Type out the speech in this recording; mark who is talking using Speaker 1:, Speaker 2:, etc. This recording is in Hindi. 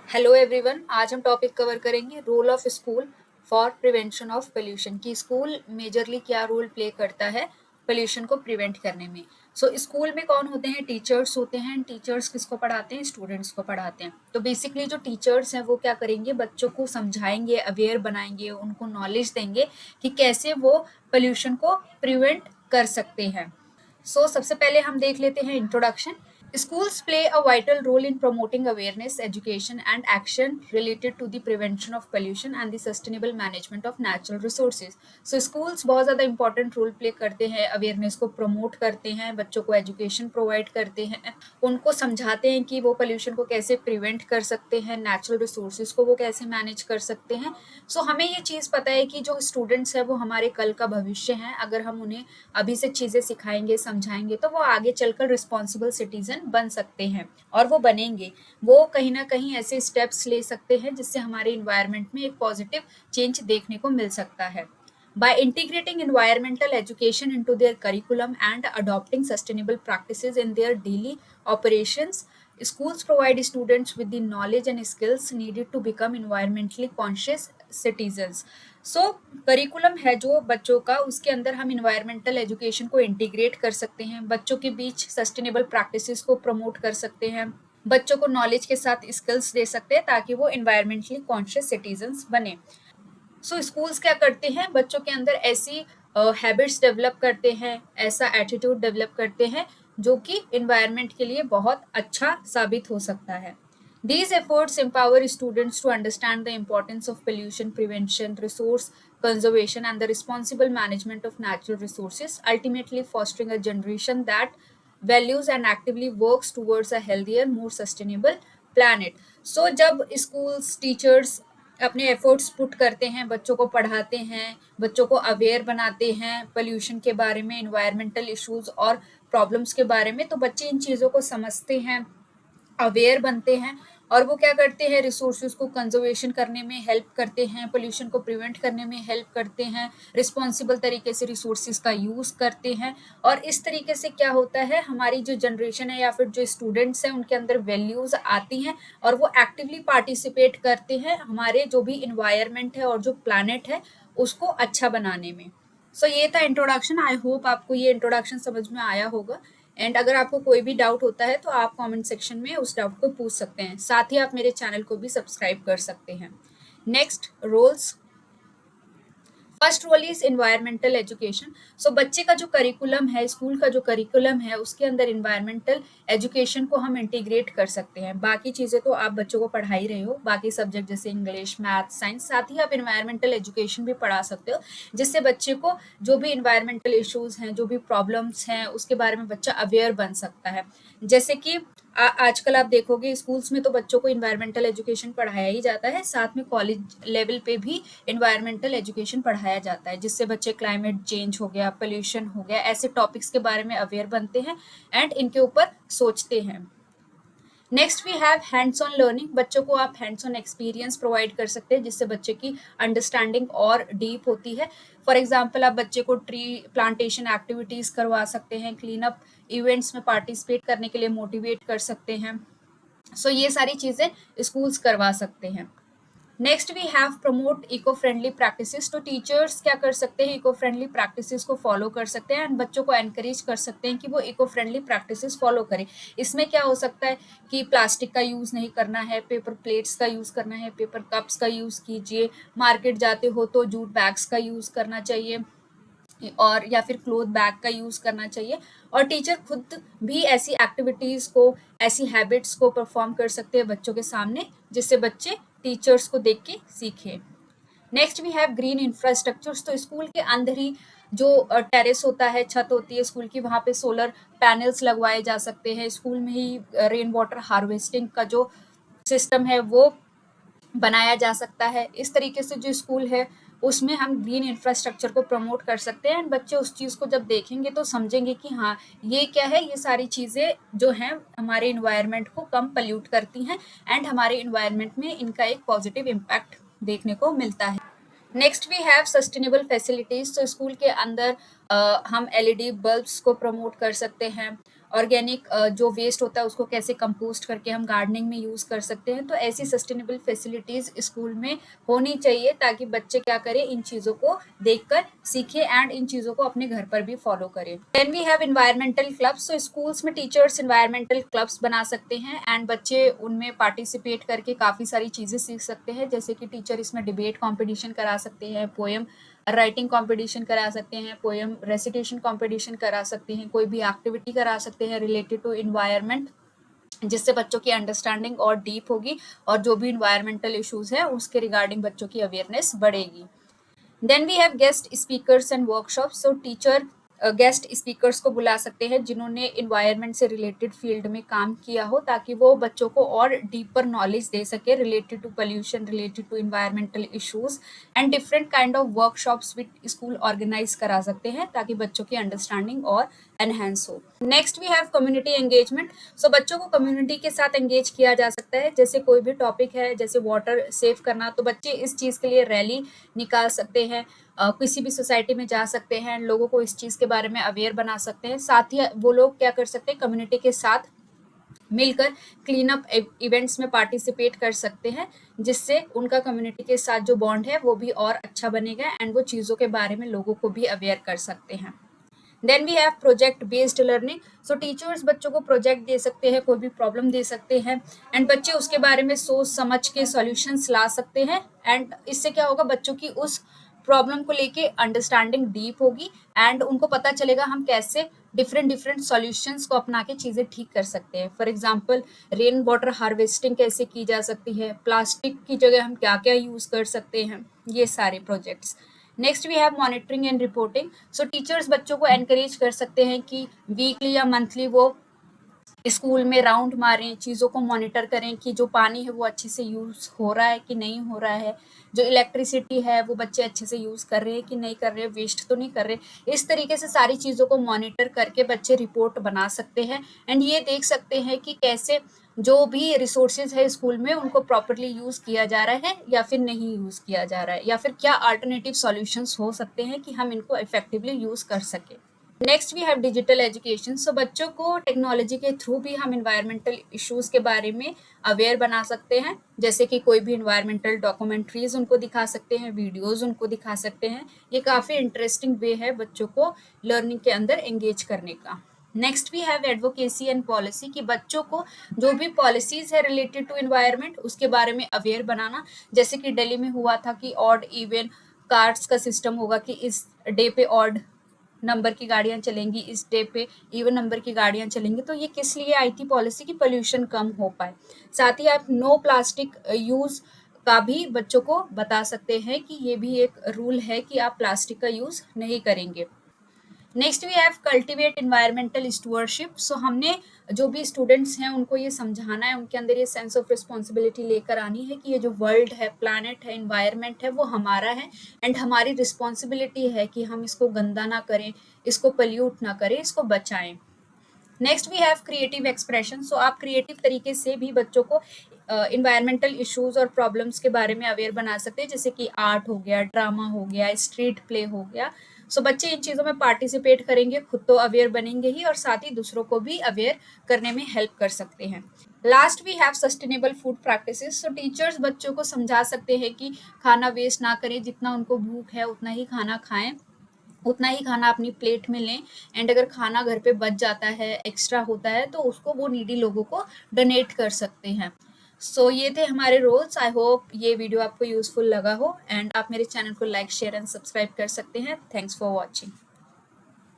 Speaker 1: हेलो एवरीवन, आज हम टॉपिक कवर करेंगे role of school for prevention of pollution कि स्कूल मेजरली क्या रोल प्ले करता है पोल्यूशन को प्रिवेंट करने में। स्कूल में कौन होते हैं? टीचर्स होते हैं। टीचर्स किसको पढ़ाते हैं? स्टूडेंट्स को पढ़ाते हैं। तो बेसिकली जो टीचर्स हैं वो क्या करेंगे? बच्चों को समझाएंगे, अवेयर बनाएंगे, उनको नॉलेज देंगे कि कैसे वो पोल्यूशन को प्रिवेंट कर सकते हैं। सबसे पहले हम देख लेते हैं introduction. Schools play a vital role in promoting awareness, education, and action related to the prevention of pollution and the sustainable management of natural resources. Schools बहुत ज़्यादा important role play करते हैं, awareness को promote करते हैं, बच्चों को education provide करते हैं, उनको समझाते हैं कि वो pollution को कैसे prevent कर सकते हैं, natural resources को वो कैसे manage कर सकते हैं। हमें ये चीज़ पता है कि जो students है वो हमारे कल का भविष्य हैं। अगर हम उन्हें अभी से चीज़ें सिखाएंगे, समझाएंगे तो वो आगे चलकर रिस्पॉन्सिबल सिटीजन बन सकते हैं और वो बनेंगे। वो कहीं ना कहीं ऐसे स्टेप्स ले सकते हैं जिससे हमारे इन्वायरमेंट में एक पॉजिटिव चेंज देखने को मिल सकता है। By integrating environmental education into their curriculum and adopting sustainable practices in their daily operations, schools provide students with the knowledge and skills needed to become environmentally conscious citizens. Curriculum है जो बच्चों का, उसके अंदर हम इन्वायरमेंटल एजुकेशन को इंटीग्रेट कर सकते हैं, बच्चों के बीच सस्टेनेबल प्रैक्टिसेस को प्रमोट कर सकते हैं, बच्चों को नॉलेज के साथ स्किल्स दे सकते हैं ताकि वो इन्वायरमेंटली कॉन्शियस सिटीजन्स बने। स्कूल्स क्या करते हैं? बच्चों के अंदर ऐसी हैबिट्स डेवलप करते हैं, ऐसा एटीट्यूड डेवलप करते हैं जो कि इन्वायरमेंट के लिए बहुत अच्छा साबित हो सकता है। These efforts empower students to understand the importance of pollution prevention, resource conservation, and the responsible management of natural resources, ultimately fostering a generation that values and actively works towards a healthier, more sustainable planet. जब schools, teachers अपने एफर्ट्स पुट करते हैं, बच्चों को पढ़ाते हैं, बच्चों को अवेयर बनाते हैं पोल्यूशन के बारे में, इन्वायरमेंटल इश्यूज और प्रॉब्लम्स के बारे में, तो बच्चे इन चीज़ों को समझते हैं, अवेयर बनते हैं और वो क्या करते हैं? रिसोर्सेज को कंजर्वेशन करने में हेल्प करते हैं, पोल्यूशन को प्रिवेंट करने में हेल्प करते हैं, रिस्पॉन्सिबल तरीके से रिसोर्सेज का यूज़ करते हैं। और इस तरीके से क्या होता है, हमारी जो जनरेशन है या फिर जो स्टूडेंट्स हैं उनके अंदर वैल्यूज़ आती हैं और वो एक्टिवली पार्टिसिपेट करते हैं हमारे जो भी इन्वायरमेंट है और जो प्लानट है उसको अच्छा बनाने में। ये था इंट्रोडक्शन। आई होप आपको ये इंट्रोडक्शन समझ में आया होगा। एंड अगर आपको कोई भी डाउट होता है तो आप कमेंट सेक्शन में उस डाउट को पूछ सकते हैं। साथ ही आप मेरे चैनल को भी सब्सक्राइब कर सकते हैं। Next, roles. First role is environmental education. बच्चे का जो करिकुलम है, स्कूल का जो करिकुलम है, उसके अंदर इन्वायरमेंटल एजुकेशन को हम इंटीग्रेट कर सकते हैं। बाकी चीज़ें तो आप बच्चों को पढ़ा ही रहे हो, बाकी सब्जेक्ट जैसे इंग्लिश, मैथ, साइंस, साथ ही आप इन्वायरमेंटल एजुकेशन भी पढ़ा सकते हो जिससे बच्चे को जो भी इन्वायरमेंटल इश्यूज़ हैं, जो भी प्रॉब्लम्स हैं, उसके बारे में बच्चा अवेयर बन सकता है। जैसे कि आजकल आप देखोगे स्कूल्स में तो बच्चों को इन्वायरमेंटल एजुकेशन पढ़ाया ही जाता है, साथ में कॉलेज लेवल पे भी इन्वायरमेंटल एजुकेशन पढ़ाया जाता है जिससे बच्चे क्लाइमेट चेंज हो गया, पोल्यूशन हो गया, ऐसे टॉपिक्स के बारे में अवेयर बनते हैं एंड इनके ऊपर सोचते हैं। Next we have hands on learning. बच्चों को आप हैंड्स ऑन एक्सपीरियंस प्रोवाइड कर सकते हैं जिससे बच्चे की अंडरस्टैंडिंग और डीप होती है। फॉर एग्जाम्पल, आप बच्चे को ट्री प्लांटेशन एक्टिविटीज़ करवा सकते हैं, क्लीन अप इवेंट्स में पार्टिसिपेट करने के लिए मोटिवेट कर सकते हैं। ये सारी चीज़ें स्कूल्स करवा सकते हैं। Next we have promote eco friendly practices. तो टीचर्स क्या कर सकते हैं? इको फ्रेंडली प्रैक्टिसेस को फॉलो कर सकते हैं एंड बच्चों को एनकरेज कर सकते हैं कि वो इको फ्रेंडली प्रैक्टिसेस फॉलो करें। इसमें क्या हो सकता है कि प्लास्टिक का यूज़ नहीं करना है, पेपर प्लेट्स का यूज़ करना है, पेपर कप्स का यूज़ कीजिए, मार्केट जाते हो तो जूट बैग्स का यूज़ करना चाहिए और या फिर क्लोथ बैग का यूज़ करना चाहिए। और टीचर खुद भी ऐसी एक्टिविटीज़ को, ऐसी हैबिट्स को परफॉर्म कर सकते हैं बच्चों के सामने जिससे बच्चे टीचर्स को देख के सीखें। Next we have green infrastructures. तो स्कूल के अंदर ही जो टेरेस होता है, छत होती है स्कूल की, वहाँ पे सोलर पैनल्स लगवाए जा सकते हैं। स्कूल में ही रेन वाटर हार्वेस्टिंग का जो सिस्टम है वो बनाया जा सकता है। इस तरीके से जो स्कूल है उसमें हम ग्रीन इंफ्रास्ट्रक्चर को प्रमोट कर सकते हैं एंड बच्चे उस चीज़ को जब देखेंगे तो समझेंगे कि हाँ, ये क्या है, ये सारी चीज़ें जो हैं हमारे इन्वायरमेंट को कम पल्यूट करती हैं एंड हमारे इन्वायरमेंट में इनका एक पॉजिटिव इम्पैक्ट देखने को मिलता है। Next we have sustainable facilities. तो स्कूल के अंदर हम एलईडी बल्ब्स को प्रमोट कर सकते हैं ऑर्गेनिक जो वेस्ट होता है उसको कैसे कंपोस्ट करके हम गार्डनिंग में यूज कर सकते हैं। तो ऐसी सस्टेनेबल फैसिलिटीज स्कूल में होनी चाहिए ताकि बच्चे क्या करें, इन चीजों को देखकर सीखे एंड इन चीजों को अपने घर पर भी फॉलो करें। Then we have environmental clubs. So schools में टीचर्स एनवायरमेंटल क्लब्स बना सकते हैं एंड बच्चे उनमें पार्टिसिपेट करके काफी सारी चीजें सीख सकते हैं, जैसे कि टीचर इसमें डिबेट कॉम्पिटिशन करा सकते हैं, पोएम राइटिंग कंपटीशन करा सकते हैं, पोएम रेसिटेशन कंपटीशन करा सकते हैं, कोई भी एक्टिविटी करा सकते हैं रिलेटेड टू इन्वायरमेंट, जिससे बच्चों की अंडरस्टैंडिंग और डीप होगी और जो भी इन्वायरमेंटल इश्यूज है उसके रिगार्डिंग बच्चों की अवेयरनेस बढ़ेगी। Then we have guest speakers and workshop. So teacher guest speakers को बुला सकते हैं जिन्होंने इन्वायरमेंट से रिलेटेड फील्ड में काम किया हो, ताकि वो बच्चों को और डीपर नॉलेज दे सके related to pollution, related to environmental issues and different kind of workshops with school organise करा सकते हैं ताकि बच्चों की अंडरस्टैंडिंग और एनहेंस हो। Next we have community engagement. So बच्चों को कम्युनिटी के साथ एंगेज किया जा सकता है, जैसे कोई भी टॉपिक है जैसे वाटर सेव करना, तो बच्चे इस चीज के लिए रैली निकाल सकते हैं, किसी भी सोसाइटी में जा सकते हैं, लोगों को इस चीज के बारे में अवेयर बना सकते हैं। साथ ही वो लोग क्या कर सकते हैं, कम्युनिटी के साथ मिलकर क्लीन अप इवेंट्स में पार्टिसिपेट कर सकते हैं, जिससे उनका कम्युनिटी के साथ जो बॉन्ड है वो भी और अच्छा बनेगा एंड वो चीज़ों के बारे में लोगों को भी अवेयर कर सकते हैं। Then we have project based learning. So teachers बच्चों को प्रोजेक्ट दे सकते हैं, कोई भी प्रॉब्लम दे सकते हैं एंड बच्चे उसके बारे में सोच समझ के सॉल्यूशंस ला सकते हैं एंड इससे क्या होगा, बच्चों की उस प्रॉब्लम को लेके अंडरस्टैंडिंग डीप होगी एंड उनको पता चलेगा हम कैसे डिफरेंट सॉल्यूशंस को अपना के चीज़ें ठीक कर सकते हैं। For example rain water harvesting कैसे की जा सकती है, प्लास्टिक की जगह हम क्या क्या यूज़ कर सकते हैं, ये सारे projects. Next we have monitoring and reporting. So teachers बच्चों को एनकरेज कर सकते हैं कि वीकली या मंथली वो स्कूल में राउंड मारें, चीज़ों को मॉनिटर करें कि जो पानी है वो अच्छे से यूज़ हो रहा है कि नहीं हो रहा है, जो इलेक्ट्रिसिटी है वो बच्चे अच्छे से यूज़ कर रहे हैं कि नहीं कर रहे, वेस्ट तो नहीं कर रहे। इस तरीके से सारी चीज़ों को मॉनिटर करके बच्चे रिपोर्ट बना सकते हैं एंड ये देख सकते हैं कि कैसे जो भी रिसोर्सेज है स्कूल में उनको प्रॉपरली यूज़ किया जा रहा है या फिर नहीं यूज़ किया जा रहा है, या फिर क्या अल्टरनेटिव सॉल्यूशंस हो सकते हैं कि हम इनको इफेक्टिवली यूज़ कर सकें। Next we have digital education. So बच्चों को टेक्नोलॉजी के थ्रू भी हम इन्वायरमेंटल इश्यूज के बारे में अवेयर बना सकते हैं, जैसे कि कोई भी इन्वायरमेंटल डॉक्यूमेंट्रीज उनको दिखा सकते हैं, वीडियोज उनको दिखा सकते हैं। ये काफ़ी इंटरेस्टिंग वे है बच्चों को लर्निंग के अंदर एंगेज करने का। Next we have advocacy and policy, कि बच्चों को जो भी पॉलिसीज है रिलेटेड टू इन्वायरमेंट उसके बारे में अवेयर बनाना, जैसे कि दिल्ली में हुआ था कि ऑड इवन कार्ड्स का सिस्टम होगा कि इस डे पे ऑड नंबर की गाड़ियां चलेंगी, इस डे पे इवन नंबर की गाड़ियां चलेंगी। तो ये किस लिए आई थी पॉलिसी, की पोल्यूशन कम हो पाए। साथ ही आप नो प्लास्टिक यूज का भी बच्चों को बता सकते हैं कि ये भी एक रूल है कि आप प्लास्टिक का यूज नहीं करेंगे। Next we have cultivate environmental stewardship. So हमने जो भी स्टूडेंट्स हैं उनको ये समझाना है, उनके अंदर ये सेंस ऑफ रिस्पॉन्सिबिलिटी लेकर आनी है कि ये जो वर्ल्ड है, प्लानट है, इन्वायरमेंट है, वो हमारा है एंड हमारी रिस्पॉन्सिबिलिटी है कि हम इसको गंदा ना करें, इसको पल्यूट ना करें, इसको बचाएं। Next we have creative expression. So आप क्रिएटिव तरीके से भी बच्चों को इन्वायरमेंटल इश्यूज और प्रॉब्लम्स के बारे में अवेयर बना सकते हैं, जैसे कि आर्ट हो गया, ड्रामा हो गया, स्ट्रीट प्ले हो गया। सो बच्चे इन चीज़ों में पार्टिसिपेट करेंगे, खुद तो अवेयर बनेंगे ही और साथ ही दूसरों को भी अवेयर करने में हेल्प कर सकते हैं। Last we have sustainable food practices. So teachers बच्चों को समझा सकते हैं कि खाना वेस्ट ना करें, जितना उनको भूख है उतना ही खाना खाएं, उतना ही खाना अपनी प्लेट में लें एंड अगर खाना घर पे बच जाता है, एक्स्ट्रा होता है, तो उसको वो नीडी लोगों को डोनेट कर सकते हैं। सो ये थे हमारे रोल्स। आई होप ये वीडियो आपको यूजफुल लगा हो एंड आप मेरे चैनल को लाइक, शेयर एंड सब्सक्राइब कर सकते हैं। Thanks for watching.